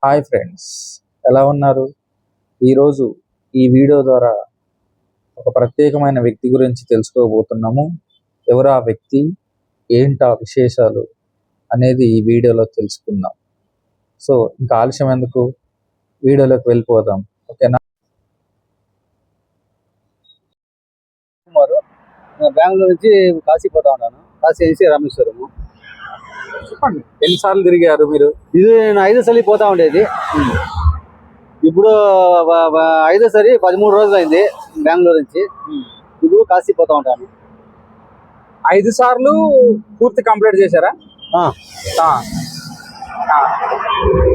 Hi friends, ఎలా ఉన్నారు? ఈరోజు ఈ వీడియో ద్వారా ఒక ప్రత్యేకమైన వ్యక్తి గురించి తెలుసుకోబోతున్నాము. ఎవరు ఆ వ్యక్తి, ఏంటా విశేషాలు అనేది ఈ వీడియోలో తెలుసుకుందాం. సో ఇంకా ఆలస్యం ఎందుకు, వీడియోలోకి వెళ్ళిపోదాం. ఓకేనా? కుమారు, నేను బెంగళూరు నుంచి కాశీ పోతా ఉన్నాను. కాశీ నుంచి రామేశ్వరము. చెప్పండి, ఎన్నిసార్లు తిరిగారు మీరు? ఇది నేను 5 సార్లు పోతా ఉండేది. ఇప్పుడు 5 సారి 13 రోజులు అయింది బెంగళూరు నుంచి. ఇప్పుడు కాశీ పోతా ఉంటాను. 5 సార్లు పూర్తి కంప్లీట్ చేశారా? ఆ, ఆ. ఆ.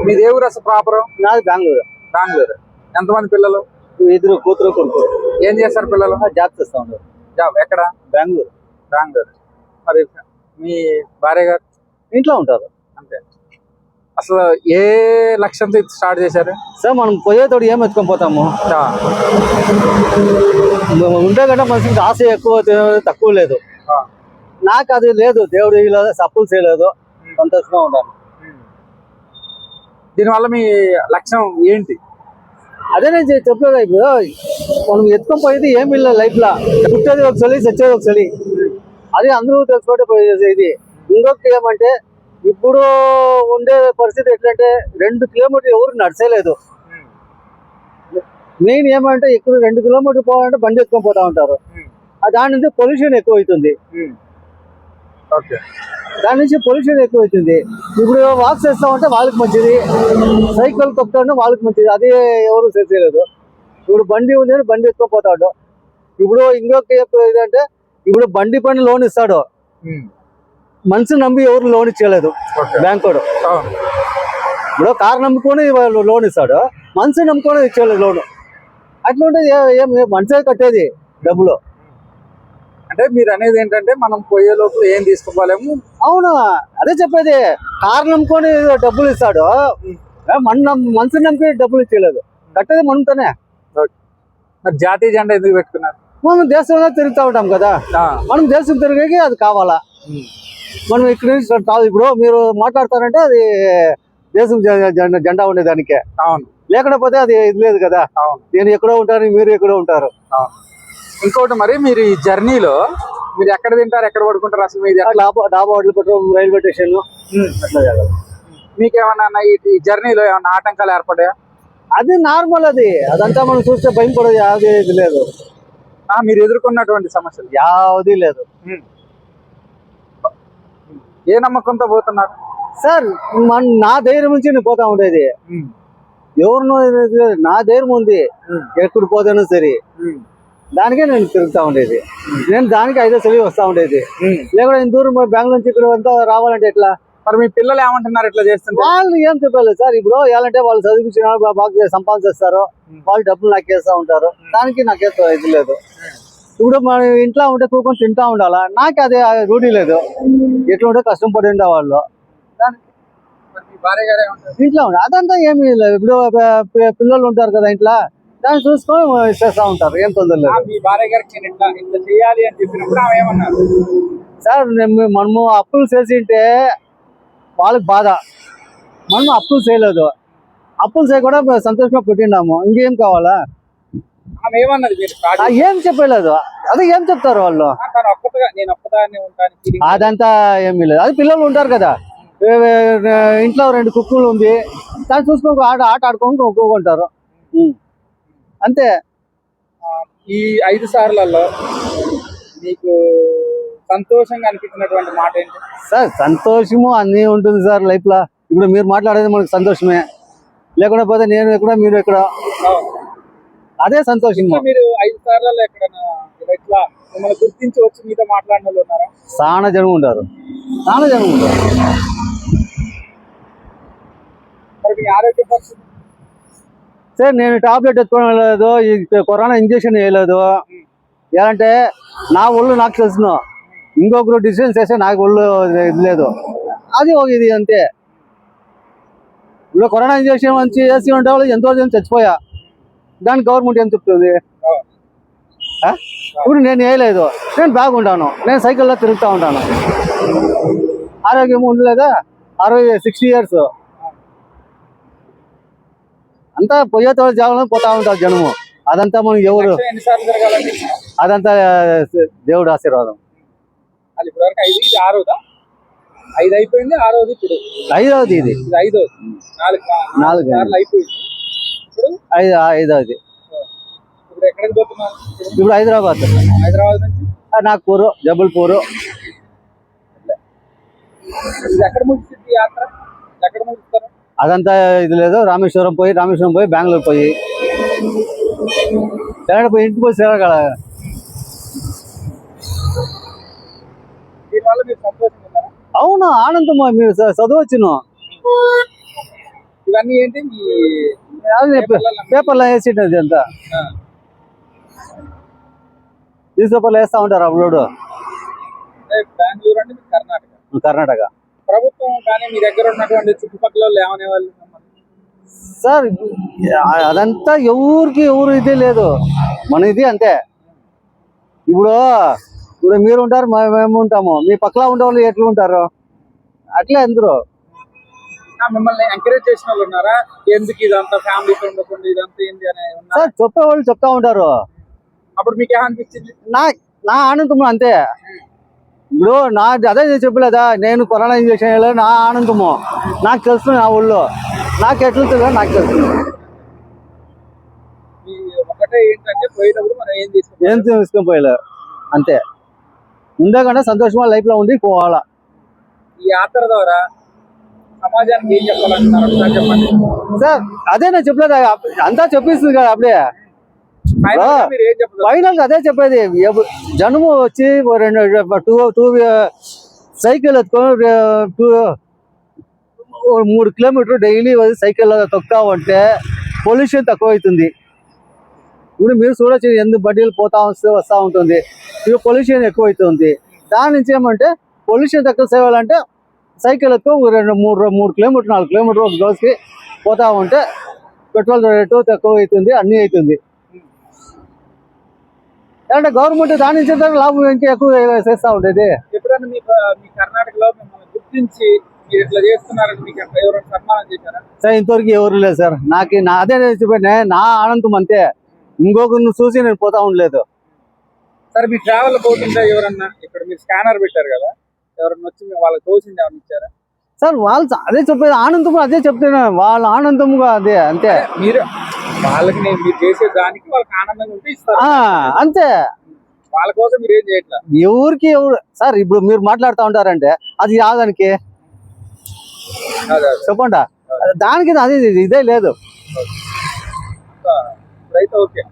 మీది ఏ ఊరు అసలు ప్రాపర్? నాది బెంగళూరు. బెంగళూరు. ఎంతమంది పిల్లలు? 2 కూతురు కొడుకు. ఏం చేస్తారు పిల్లలు? జాబ్ చేస్తా ఉంటారు. జాబ్ ఎక్కడ? బెంగళూరు. బెంగళూరు. మరి మీ భార్య గారు? ఇంట్లో ఉంటారు. అంతే. అసలు ఏ లక్ష్యంతో స్టార్ట్ చేశారు సార్, మనం పోయేతోడు ఏం ఎత్తుకొని పోతాము? ఉంటే కంటే మనిషికి ఆశ ఎక్కువ తక్కువ లేదు. నాకు అది లేదు. దేవుడు ఇలా సప్పులు చేయలేదు. సంతోషంగా ఉన్నాను. దీనివల్ల మీ లక్ష్యం ఏంటి? అదే నేను చెప్పలేదు. ఇప్పుడు మనం ఎత్తుకొని పోయేది ఏమి లేదు లైఫ్ లా. పుట్టేది ఒక చలి, చచ్చేది ఒక చలి. అది అందరూ తెలుసుకుంటే పోయేది. ఇది ఇంకొకటి ఏమంటే, ఇప్పుడు ఉండే పరిస్థితి ఎట్లంటే 2 కిలోమీటర్లు ఎవరు నడిచేయలేదు. మెయిన్ ఏమంటే, ఇక్కడ 2 కిలోమీటర్లు పోవాలంటే బండి ఎత్తుకొని పోతా ఉంటారు. దాని నుంచి పొల్యూషన్ ఎక్కువ అవుతుంది. దాని నుంచి పొల్యూషన్ ఎక్కువ అవుతుంది. ఇప్పుడు వాక్ చేస్తా ఉంటే వాళ్ళకి మంచిది, సైకిల్ తొక్కుతా ఉంటే వాళ్ళకి మంచిది. అది ఎవరు చేసేయలేదు. ఇప్పుడు బండి ఉంది అని బండి ఎత్తుకొని పోతాడు. ఇప్పుడు ఇంకొక ఏదంటే, ఇప్పుడు బండి పైన లోన్ ఇస్తాడు. మనిషిని నమ్మి ఎవరు లోన్ ఇచ్చేయలేదు బ్యాంకు. ఇప్పుడు కారు నమ్ముకొని లోన్ ఇస్తాడు, మనిషిని నమ్ముకొని ఇచ్చేయలేదు లోను. అట్లా ఏం మనిషే కట్టేది డబ్బులు. అంటే మీరు అనేది ఏంటంటే, మనం పోయే లోపల ఏం తీసుకోలేము. అవును, అదే చెప్పేది. కారు నమ్ముకొని డబ్బులు ఇస్తాడు, మనిషిని నమ్మి డబ్బులు ఇచ్చేయలేదు. కట్టేది మనతోనే. మరి జాతీయ జెండా ఎందుకు పెట్టుకున్నారు? మనం దేశంలో తిరుగుతూ ఉంటాం కదా, మనం దేశం తిరిగేకి అది కావాలా. మనం ఇక్కడ నుంచి కాదు. ఇప్పుడు మీరు మాట్లాడతారంటే అది దేశం జెండా ఉండేదానికే. అవును. లేకపోతే అది ఇది లేదు కదా. అవును. నేను ఎక్కడో ఉంటాను, మీరు ఎక్కడో ఉంటారు. ఇంకోటి, మరి మీరు ఈ జర్నీలో మీరు ఎక్కడ తింటారు, ఎక్కడ పడుకుంటారు? అసలు మీది డాబా హోటల్ పెట్టడం, రైల్వే స్టేషన్ అట్లా. మీకేమన్నా ఈ జర్నీలో ఏమన్నా ఆటంకాలు ఏర్పడాయా? అది నార్మల్. అదంతా మనం చూస్తే భయం పడేది యావది ఇది లేదు. మీరు ఎదుర్కొన్నటువంటి సమస్యలు యావది లేదు. ఏ నమ్మకంతో పోతున్నారు? సార్, నా ధైర్యం నుంచి నేను పోతా ఉండేది. ఎవరినో నా ధైర్యం ఉంది. ఎక్కడ పోతానో సరే, దానికే నేను తిరుగుతా ఉండేది. నేను దానికి 5 సార్లు వస్తా ఉండేది. లేకుండా ఇంత దూరం బెంగళూరు నుంచి ఇక్కడ అంతా రావాలంటే ఎట్లా? మరి మీ పిల్లలు ఏమంటున్నారు ఇట్లా చేస్తుంటే? వాళ్ళు ఏం చెప్పలేదు సార్. ఇప్పుడు ఏమంటే వాళ్ళు చదివించిన బాగా సంపాదిస్తారు, వాళ్ళు డబ్బులు నాకేస్తా ఉంటారు. దానికి నాకేస్తా ఇది లేదు. ఇప్పుడు మన ఇంట్లో ఉంటే కూకొని తింటా ఉండాలా, నాకు అదే రూఢి లేదు. ఎట్లా ఉంటే కష్టం పడి ఉండే వాళ్ళు ఇంట్లో ఉండే అదంతా ఏమీ లేదు. ఇప్పుడు పిల్లలు ఉంటారు కదా ఇంట్లో, దాన్ని చూసుకొని చేస్తా ఉంటారు. ఏం తొందర లేదు. సార్, మనము అప్పులు చేసింటే వాళ్ళకి బాధ. మనం అప్పులు చేయలేదు. అప్పులు చేయకుండా సంతోషంగా పెట్టినాము. ఇంకేం కావాలా? ఏం చెప్పలేదు. అదే ఏం చెప్తారు వాళ్ళు? అదంతా ఏమీ లేదు. అది పిల్లలు ఉంటారు కదా, ఇంట్లో 2 కుక్కలు ఉంది, దాన్ని చూసుకొని ఆట ఆడుకొని ఒక్కొక్కుంటారు. అంతే. ఈ 5 సార్లలో మీకు సంతోషంగా అనిపించినటువంటి మాట ఏంటి? సార్, సంతోషము అన్నీ ఉంటుంది సార్ లైఫ్ లో. ఇప్పుడు మీరు మాట్లాడేది మనకు సంతోషమే. లేకుండా పోతే నేను ఎక్కడ, మీరు ఎక్కడ, అదే సంతోషం. మీరు 5 సార్లలో ఎక్కడైనా ఇట్లా మిమ్మల్ని గుర్తించి వచ్చి మీతో మాట్లాడిన వాళ్ళు ఉన్నారా? చాలా జనం ఉంటారు. మరి మీ ఆరోగ్య పరిస్థితి? సార్, నేను టాబ్లెట్ ఎత్తుకోలేదు, కరోనా ఇంజక్షన్ వేయలేదు. ఏమంటే నా ఒళ్ళు నాకు తెలుసును, ఇంకొకరు డిసిషన్ చేస్తే నాకు ఒళ్ళు ఇది లేదు. అది ఒక ఇది అంతే. ఇప్పుడు కరోనా ఇంజక్షన్ మంచి వేసి ఉంటే వాళ్ళు ఎంతో చచ్చిపోయా, దానికి గవర్నమెంట్ ఏం చెప్తుంది? ఇప్పుడు నేను వేయలేదు, నేను బాగుంటాను, నేను సైకిల్లో తిరుగుతూ ఉంటాను. ఆరోగ్యం ఉండలేదా? 60 60 years అంతా పోయే జాగాలో పోతా ఉంటారు జనము. అదంతా మనం ఎవరు, లక్ష ఎన్నిసార్లు జరగాలండి? అదంతా దేవుడు ఆశీర్వాదం. అది ఇప్పటివరకు 5, ఇది 6దా? 5 అయిపోయింది, 6వది ఇప్పుడు. 5వది ఇది. ఇది 5వది. 4 సార్లు అయిపోయింది. ఇప్పుడు 5వది. ఇప్పుడు ఎక్కడికి పోతున్నారు? ఇప్పుడు హైదరాబాద్ నుంచి నాగ్పూర్, జబల్పూర్. ఇది ఎక్కడ ముగిసింది యాత్ర? ఎక్కడ ముగిస్తారు? అదంతా ఇది లేదు. రామేశ్వరం పోయి బెంగళూరు పోయి ఇంటికి పోయి సేవగల. దీనివల్ల మీరు సంతోషంగా ఉన్నారా? అవును, ఆనందం. మీరు చదవచ్చును. ఇవన్నీ ఏంటి మీ పేపర్లో వేసింది అంతా. న్యూస్ పేపర్లో వేస్తా ఉంటారు అప్పుడు. బెంగళూరు అంటే కర్ణాటక ప్రభుత్వం కానీ మీ దగ్గర ఉన్నటువంటి చుట్టుపక్కల వాళ్ళు ఏమనేవాళ్ళు? సార్ అదంతా ఎవరు ఇది లేదు, మన ఇది అంతే. ఇప్పుడు మీరు ఉంటారు, మేము ఉంటాము. మీ పక్కన ఉండే వాళ్ళు ఎట్లా ఉంటారు అట్లే అందరూ. మిమ్మల్ని ఎంకరేజ్ చేసిన వాళ్ళు ఉన్నారా? ఎందుకు ఇదంతా ఫ్యామిలీతో ఉండకుండా ఇదంతా ఏంది అని సార్ చెప్పేవాళ్ళు చెప్తా ఉంటారు. అప్పుడు మీకు ఏమనిపించింది? నా ఆనందము అంతే. ఇప్పుడు అదే చెప్పలేదా, నేను కరోనా ఇంజక్షన్ వేయలేదు. నా ఆనందము నాకు తెలుసు. నా ఊళ్ళో నాకు ఎట్లా తెలుసు, నాకు తెలుసు. ఒకటే ఏంటంటే పోయేటప్పుడు మనం ఏం తీసుకొని పోయలేదు అంతే. ఉండగానే సంతోషంగా లైఫ్ లో ఉండి పోవాలా. ఈ యాత్ర ద్వారా సమాజానికి ఏం చెప్పాలంటున్నారు చెప్పండి సార్. అదే నేను చెప్పలేదు, అంతా చెప్పేస్తుంది కదా అప్పుడే. ఫైనల్ అదే చెప్పేది. జనము వచ్చి 2 సైకిల్ ఎత్తుకొని 3 కిలోమీటర్ డైలీ సైకిల్ తొక్కా ఉంటే పొల్యూషన్ తక్కువ అవుతుంది. ఇప్పుడు మీరు చూడొచ్చు, ఎందుకు బడ్డీలు వస్తూ ఉంటుంది. ఇప్పుడు పొల్యూషన్ ఎక్కువ అవుతుంది. దాని నుంచి ఏమంటే పొల్యూషన్ తక్కువ సేవాలంటే సైకిల్ ఎత్తుకో 3 కిలోమీటర్ 4 కిలోమీటర్ ఒక రోజుకి పోతా ఉంటే పెట్రోల్ రేటు తక్కువ అవుతుంది, అన్నీ అవుతుంది. అంటే గవర్నమెంట్ దాని నుంచి లాభం ఇంకా ఎక్కువ చేస్తూ ఉంటుంది. ఎప్పుడైనా మీ కర్ణాటకలో మిమ్మల్ని గుర్తించి మీరు ఇట్లా చేస్తున్నారని మీకు ఎవరైనా సన్మానం చేశారా? సార్ ఇంతవరకు ఎవరు లేదు సార్. అదే చెప్పండి, నా ఆనందం అంతే. ఇంకొకరిని చూసి నేను పోతా ఉండలేదు. సరే, మీ ట్రావెల్ పోతుంటే ఎవరన్నా ఇక్కడ మీరు స్కానర్ పెట్టారు కదా, ఎవరన్నా వచ్చి వాళ్ళకి తోచింది ఏమన్నా ఇచ్చారా? సార్ వాళ్ళు అదే చెప్పేది, ఆనందం అదే చెప్తున్నా. వాళ్ళ ఆనందముగా అదే అంతే. మీరు వాళ్ళకి మీరు చేసే దానికి వాళ్ళకి ఆనందంగా ఉంటే ఇస్తారు అంతే. వాళ్ళ కోసం మీరు ఏం చేయట్లా. ఎవరు సార్ ఇప్పుడు మీరు మాట్లాడుతూ ఉంటారంటే అది యాదానికి చెప్పండి. దానికి అది ఇదే లేదు. Right, okay.